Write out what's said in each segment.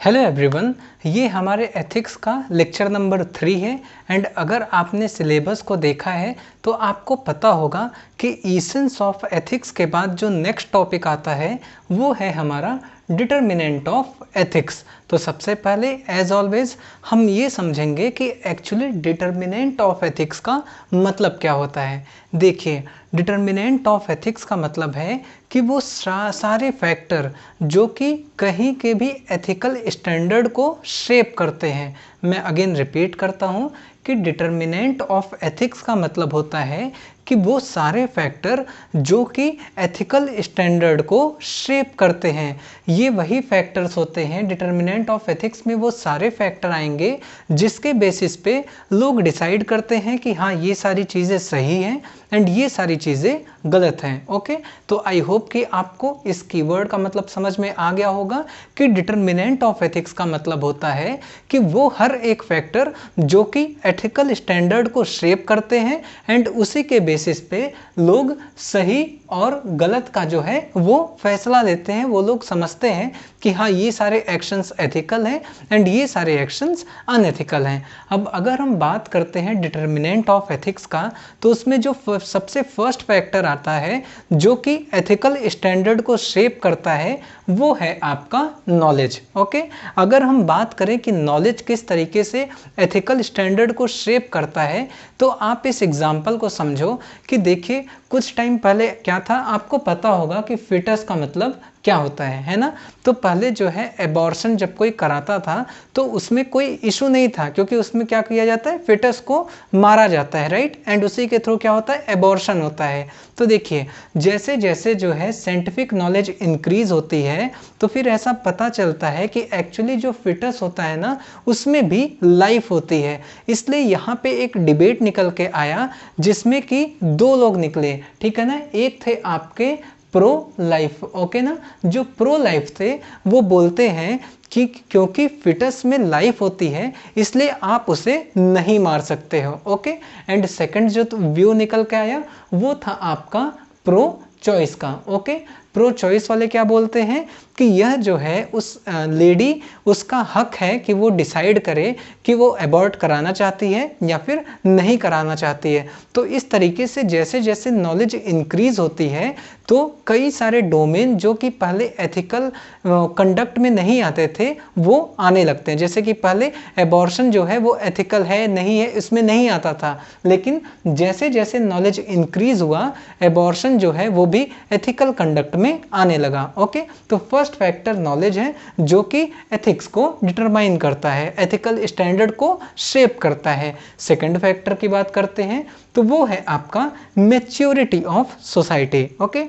Hello everyone, ये हमारे ethics का लेक्चर नंबर 3 है। एंड अगर आपने सिलेबस को देखा है तो आपको पता होगा कि इसेंस ऑफ एथिक्स के बाद जो नेक्स्ट टॉपिक आता है वो है हमारा डिटर्मिनेंट ऑफ एथिक्स। तो सबसे पहले एज ऑलवेज हम ये समझेंगे कि एक्चुअली डिटर्मिनेंट ऑफ एथिक्स का मतलब क्या होता है। देखिए, डिटर्मिनेंट ऑफ एथिक्स का मतलब है कि वो सारे फैक्टर जो कि कहीं के भी एथिकल स्टैंडर्ड को शेप करते हैं। मैं अगेन रिपीट करता हूँ कि डिटर्मिनेंट ऑफ एथिक्स का मतलब होता है कि वो सारे फैक्टर जो कि एथिकल स्टैंडर्ड को शेप करते हैं, ये वही फैक्टर्स होते हैं। डिटर्मिनेंट ऑफ एथिक्स में वो सारे फैक्टर आएंगे जिसके बेसिस पे लोग डिसाइड करते हैं कि हाँ, ये सारी चीज़ें सही हैं एंड ये सारी चीज़ें गलत हैं। ओके, तो आई होप कि आपको इस कीवर्ड का मतलब समझ में आ गया होगा कि डिटर्मिनेंट ऑफ एथिक्स का मतलब होता है कि वो हर एक फैक्टर जो कि एथिकल स्टैंडर्ड को शेप करते हैं एंड उसी के बेसिस पे लोग सही और गलत का जो है वो फैसला लेते हैं। वो लोग समझते हैं कि हाँ, ये सारे एक्शंस एथिकल हैं एंड ये सारे एक्शंस अनएथिकल हैं। अब अगर हम बात करते हैं डिटर्मिनेंट ऑफ एथिक्स का, तो उसमें जो सबसे फर्स्ट फैक्टर आता है जो कि एथिकल स्टैंडर्ड को शेप करता है वो है आपका नॉलेज। ओके, अगर हम बात करें कि नॉलेज किस तरीके से एथिकल स्टैंडर्ड को शेप करता है, तो आप इस एग्जांपल को समझो कि देखिए, कुछ टाइम पहले क्या था, आपको पता होगा कि फिटस का मतलब क्या होता है ना। तो पहले जो है एबॉर्शन जब कोई कराता था तो उसमें कोई इशू नहीं था, क्योंकि उसमें क्या किया जाता है, फिटस को मारा जाता है, राइट, एंड उसी के थ्रू क्या होता है, एबॉर्शन होता है। तो देखिए, जैसे जैसे जो है साइंटिफिक नॉलेज इंक्रीज होती है तो फिर ऐसा पता चलता है कि एक्चुअली जो फिटस होता है ना, उसमें भी लाइफ होती है। इसलिए यहाँ पे एक डिबेट निकल के आया जिसमें कि दो लोग निकले, ठीक है ना। एक थे आपके प्रो लाइफ, ओके ना। जो प्रो लाइफ थे वो बोलते हैं कि क्योंकि फिटस में लाइफ होती है इसलिए आप उसे नहीं मार सकते हो। ओके, एंड सेकंड जो व्यू निकल के आया वो था आपका प्रो चॉइस का। ओके, प्रो चॉइस वाले क्या बोलते हैं कि यह जो है उस लेडी, उसका हक है कि वो डिसाइड करे कि वो अबॉर्ट कराना चाहती है या फिर नहीं कराना चाहती है। तो इस तरीके से जैसे जैसे नॉलेज इंक्रीज होती है तो कई सारे डोमेन जो कि पहले एथिकल कंडक्ट में नहीं आते थे वो आने लगते हैं। जैसे कि पहले एबॉर्शन जो है वो एथिकल है नहीं है इसमें नहीं आता था, लेकिन जैसे जैसे नॉलेज इंक्रीज हुआ एबॉर्शन जो है वो भी एथिकल कंडक्ट में आने लगा। ओके, तो फर्स्ट फैक्टर नॉलेज है जो कि एथिक्स को डिटरमाइन करता है, एथिकल स्टैंडर्ड को शेप करता है। सेकंड फैक्टर की बात करते हैं तो वो है आपका मैच्योरिटी ऑफ सोसाइटी। ओके,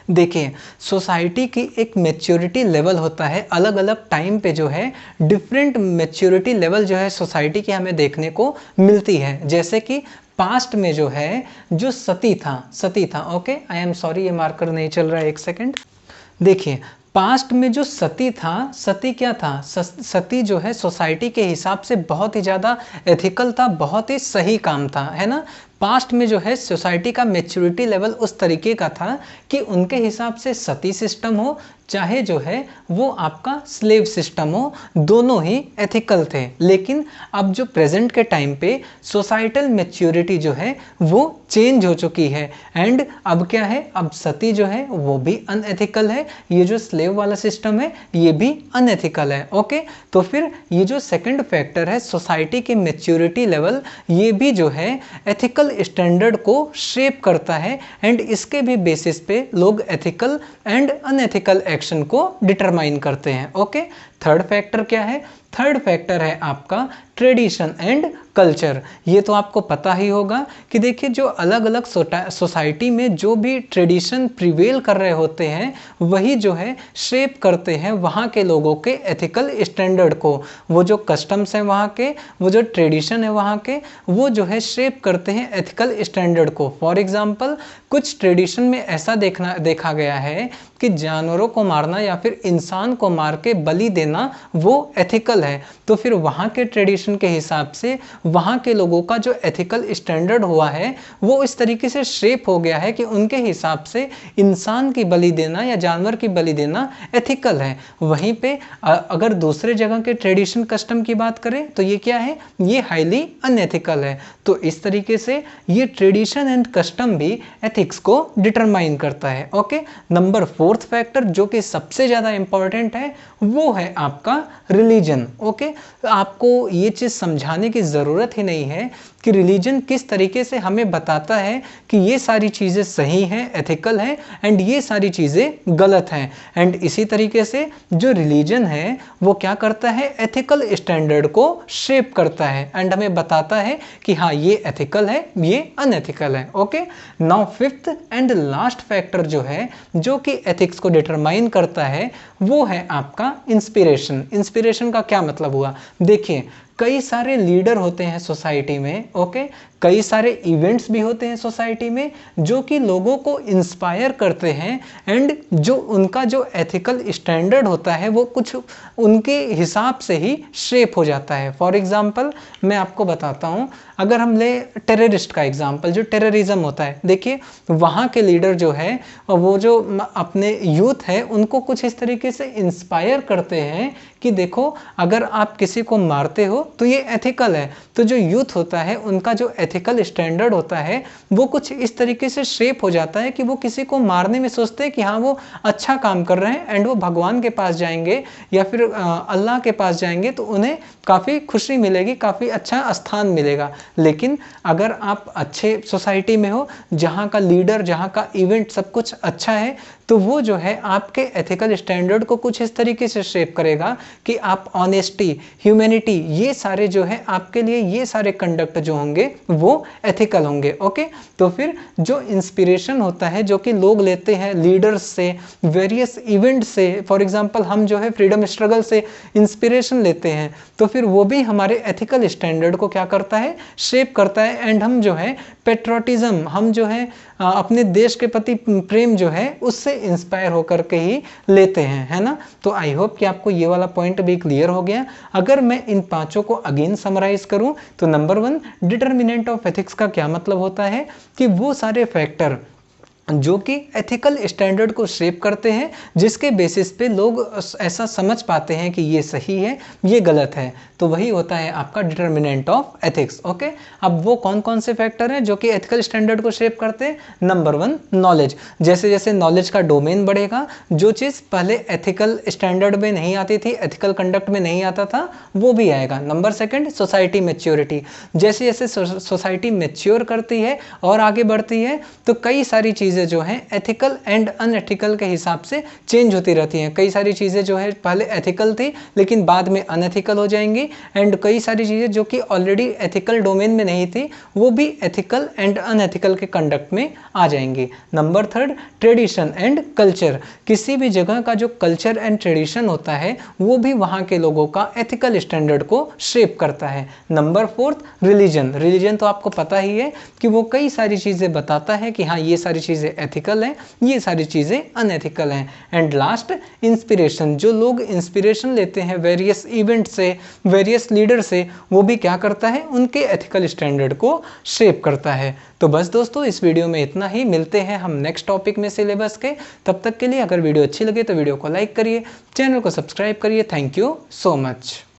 देखिए, सोसाइटी की एक मैच्योरिटी लेवल होता है, अलग अलग टाइम पे जो है डिफरेंट मैच्योरिटी लेवल जो है सोसाइटी की हमें देखने को मिलती है। जैसे कि पास्ट में जो है जो सती था। ओके, आई एम सॉरी, ये मार्कर नहीं चल रहा है, एक सेकेंड। देखिए, पास्ट में जो सती था, सती क्या था, सती जो है सोसाइटी के हिसाब से बहुत ही ज़्यादा एथिकल था, बहुत ही सही काम था, है ना। पास्ट में जो है सोसाइटी का मैच्योरिटी लेवल उस तरीके का था कि उनके हिसाब से सती सिस्टम हो चाहे जो है वो आपका स्लेव सिस्टम हो, दोनों ही एथिकल थे। लेकिन अब जो प्रेजेंट के टाइम पे सोसाइटल मैच्योरिटी जो है वो चेंज हो चुकी है एंड अब क्या है, अब सती जो है वो भी अनएथिकल है, ये जो स्लेव वाला सिस्टम है ये भी अनएथिकल है। ओके, तो फिर ये जो सेकंड फैक्टर है सोसाइटी के मैच्योरिटी लेवल, ये भी जो है एथिकल स्टैंडर्ड को शेप करता है एंड इसके भी बेसिस पे लोग एथिकल एंड अनएथिकल एक्शन को डिटरमाइन करते हैं। ओके, थर्ड फैक्टर क्या है, थर्ड फैक्टर है आपका ट्रेडिशन एंड कल्चर। ये तो आपको पता ही होगा कि देखिए, जो अलग अलग सोसाइटी में जो भी ट्रेडिशन प्रिवेल कर रहे होते हैं वही जो है शेप करते हैं वहाँ के लोगों के एथिकल स्टैंडर्ड को। वो जो कस्टम्स हैं वहाँ के, वो जो ट्रेडिशन है वहाँ के, वो जो है शेप करते हैं एथिकल स्टैंडर्ड को। फॉर एग्जाम्पल, कुछ ट्रेडिशन में ऐसा देखा गया है कि जानवरों को मारना या फिर इंसान को मार के बलि देना वो एथिकल है तो फिर वहाँ के ट्रेडिशन के हिसाब से वहाँ के लोगों का जो एथिकल स्टैंडर्ड हुआ है वो इस तरीके से शेप हो गया है कि उनके हिसाब से इंसान की बलि देना या जानवर की बलि देना एथिकल है। वहीं पे अगर दूसरे जगह के ट्रेडिशन कस्टम की बात करें तो ये क्या है, ये हाईली अनएथिकल है। तो इस तरीके से ये ट्रेडिशन एंड कस्टम भी एथिक्स को डिटरमाइन करता है। ओके, नंबर 4th फैक्टर जो कि सबसे ज़्यादा इंपॉर्टेंट है वो है आपका रिलीजन। ओके, आपको ये चीज़ समझाने की ज़रूरत ही नहीं है कि रिलीजन किस तरीके से हमें बताता है कि ये सारी चीज़ें सही हैं, एथिकल हैं, एंड ये सारी चीज़ें गलत हैं। एंड इसी तरीके से जो रिलीजन है वो क्या करता है, एथिकल स्टैंडर्ड को शेप करता है एंड हमें बताता है कि हाँ ये एथिकल है, ये अनएथिकल है। Okay, now 5th and last factor जो है जो कि एथिक्स को डिटरमाइन करता है वो है आपका इंस्पिरेशन। इंस्पिरेशन का क्या मतलब हुआ, देखिए कई सारे लीडर होते हैं सोसाइटी में। ओके, कई सारे इवेंट्स भी होते हैं सोसाइटी में जो कि लोगों को इंस्पायर करते हैं एंड जो उनका जो एथिकल स्टैंडर्ड होता है वो कुछ उनके हिसाब से ही शेप हो जाता है। फॉर एग्जांपल मैं आपको बताता हूँ, अगर हम ले टेररिस्ट का एग्जांपल, जो टेररिज्म होता है, देखिए वहाँ के लीडर जो है वो जो अपने यूथ है उनको कुछ इस तरीके से इंस्पायर करते हैं कि देखो अगर आप किसी को मारते हो तो ये एथिकल है। तो जो यूथ होता है उनका जो एथिकल स्टैंडर्ड होता है वो कुछ इस तरीके से शेप हो जाता है कि वो किसी को मारने में सोचते हैं कि हाँ वो अच्छा काम कर रहे हैं एंड वो भगवान के पास जाएंगे या फिर अल्लाह के पास जाएंगे तो उन्हें काफ़ी खुशी मिलेगी, काफ़ी अच्छा स्थान मिलेगा। लेकिन अगर आप अच्छे सोसाइटी में हो जहाँ का लीडर, जहाँ का इवेंट सब कुछ अच्छा है तो वो जो है आपके एथिकल स्टैंडर्ड को कुछ इस तरीके से शेप करेगा कि आप ऑनेस्टी, ह्यूमैनिटी, ये सारे जो है आपके लिए ये सारे कंडक्ट जो होंगे वो एथिकल होंगे। ओके, तो फिर जो इंस्पिरेशन होता है जो कि लोग लेते हैं लीडर्स से, वेरियस इवेंट से, फॉर एग्जांपल हम जो है फ्रीडम स्ट्रगल से इंस्पिरेशन लेते हैं तो फिर वो भी हमारे एथिकल स्टैंडर्ड को क्या करता है, शेप करता है। एंड हम जो है पेट्रोटिज्म, हम जो है अपने देश के प्रति प्रेम जो है उससे इंस्पायर होकर के ही लेते हैं, है ना। तो आई होप कि आपको ये वाला पॉइंट भी क्लियर हो गया। अगर मैं इन पांचों को अगेन समराइज करूं तो नंबर 1, डिटर्मिनेंट ऑफ एथिक्स का क्या मतलब होता है कि वो सारे फैक्टर जो कि एथिकल स्टैंडर्ड को शेप करते हैं जिसके बेसिस पे लोग ऐसा समझ पाते हैं कि ये सही है, ये गलत है, तो वही होता है आपका डिटर्मिनेंट ऑफ एथिक्स। ओके, अब वो कौन कौन से फैक्टर हैं जो कि एथिकल स्टैंडर्ड को शेप करते हैं। Number 1, knowledge. जैसे जैसे नॉलेज का डोमेन बढ़ेगा, जो चीज़ पहले एथिकल स्टैंडर्ड में नहीं आती थी, एथिकल कंडक्ट में नहीं आता था, वो भी आएगा। Number 2, society maturity. जैसे जैसे सोसाइटी मैच्योर करती है और आगे बढ़ती है तो कई सारी चीज़ें जो हैं एथिकल एंड अनएथिकल के हिसाब से चेंज होती रहती हैं। कई सारी चीज़ें जो है पहले एथिकल थी लेकिन बाद में अनएथिकल हो जाएंगी एंड कई सारी चीज़ें जो कि ऑलरेडी एथिकल डोमेन में नहीं थी वो भी एथिकल एंड अनएथिकल के कंडक्ट में आ जाएंगी। Number 3, tradition and culture. किसी भी जगह का जो कल्चर एंड ट्रेडिशन होता है वो भी वहाँ के लोगों का एथिकल स्टैंडर्ड को शेप करता है। Number 4, religion. रिलीजन तो आपको पता ही है कि वो कई सारी चीज़ें बताता है कि हाँ ये सारी चीज़ें एथिकल हैं, ये सारी चीज़ें अनएथिकल हैं। And last, inspiration. जो लोग इंस्पिरेशन लेते हैं वेरियस इवेंट से, वेरियस लीडर से, वो भी क्या करता है, उनके एथिकल स्टैंडर्ड को शेप करता है। तो बस दोस्तों इस वीडियो में इतना ही, मिलते हैं हम नेक्स्ट टॉपिक में सिलेबस के। तब तक के लिए अगर वीडियो अच्छी लगे तो वीडियो को लाइक करिए, चैनल को सब्सक्राइब करिए। Thank you so much.